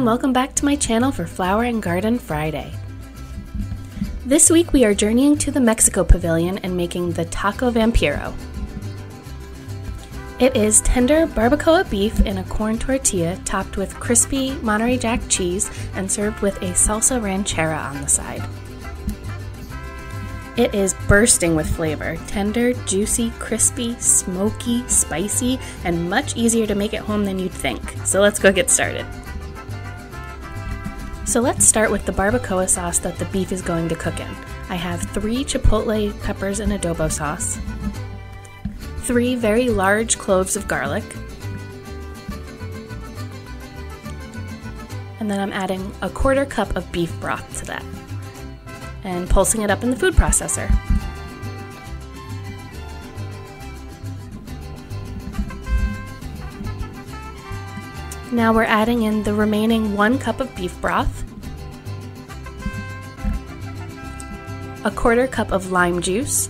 Welcome back to my channel for Flower and Garden Friday. This week we are journeying to the Mexico Pavilion and making the Taco Vampiro. It is tender barbacoa beef in a corn tortilla topped with crispy Monterey Jack cheese and served with a salsa ranchera on the side. It is bursting with flavor, tender, juicy, crispy, smoky, spicy, and much easier to make at home than you'd think. So let's go get started. So let's start with the barbacoa sauce that the beef is going to cook in. I have 3 chipotle peppers in adobo sauce, 3 very large cloves of garlic, and then I'm adding a 1/4 cup of beef broth to that and pulsing it up in the food processor. Now we're adding in the remaining 1 cup of beef broth, a 1/4 cup of lime juice,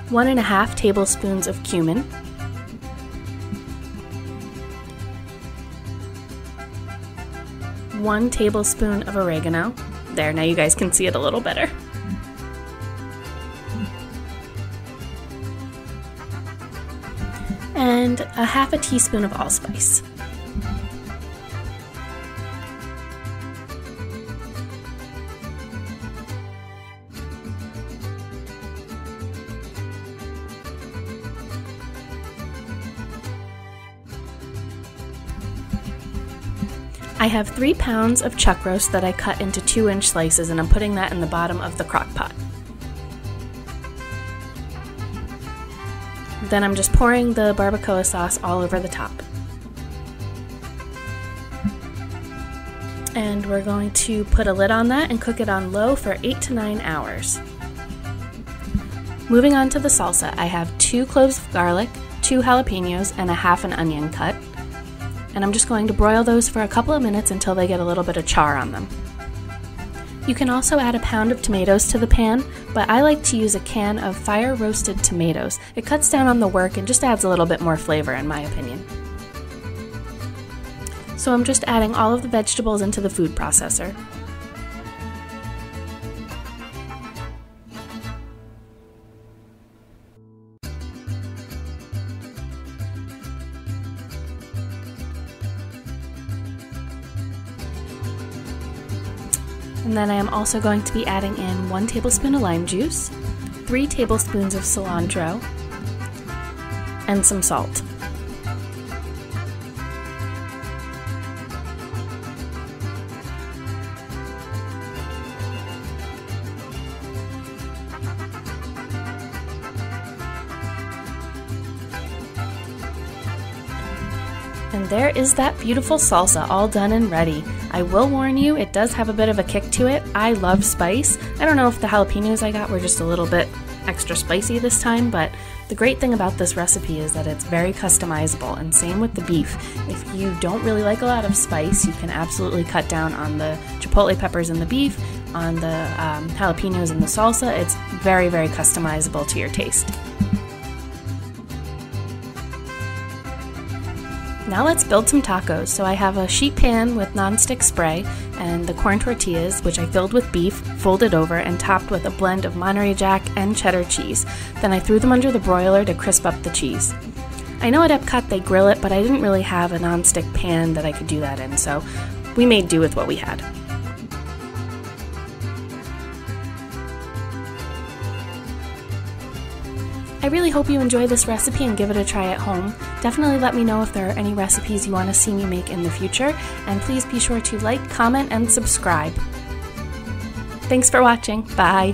one and a half tablespoons of cumin, 1 tablespoon of oregano. There, now you guys can see it a little better. And a 1/2 teaspoon of allspice. I have 3 pounds of chuck roast that I cut into 2-inch slices, and I'm putting that in the bottom of the crock pot. Then I'm just pouring the barbacoa sauce all over the top. And we're going to put a lid on that and cook it on low for 8 to 9 hours. Moving on to the salsa, I have 2 cloves of garlic, 2 jalapenos, and a 1/2 an onion cut. And I'm just going to broil those for a couple of minutes until they get a little bit of char on them. You can also add a pound of tomatoes to the pan, but I like to use a can of fire-roasted tomatoes. It cuts down on the work and just adds a little bit more flavor in my opinion. So I'm just adding all of the vegetables into the food processor. And then I am also going to be adding in 1 tablespoon of lime juice, 3 tablespoons of cilantro, and some salt. And there is that beautiful salsa all done and ready. I will warn you, it does have a bit of a kick to it. I love spice. I don't know if the jalapenos I got were just a little bit extra spicy this time, but the great thing about this recipe is that it's very customizable, and same with the beef. If you don't really like a lot of spice, you can absolutely cut down on the chipotle peppers in the beef, on the jalapenos in the salsa. It's very, very customizable to your taste. Now let's build some tacos. So I have a sheet pan with nonstick spray and the corn tortillas, which I filled with beef, folded over, and topped with a blend of Monterey Jack and cheddar cheese. Then I threw them under the broiler to crisp up the cheese. I know at Epcot they grill it, but I didn't really have a nonstick pan that I could do that in, so we made do with what we had. I really hope you enjoy this recipe and give it a try at home. Definitely let me know if there are any recipes you want to see me make in the future, and please be sure to like, comment, and subscribe. Thanks for watching. Bye!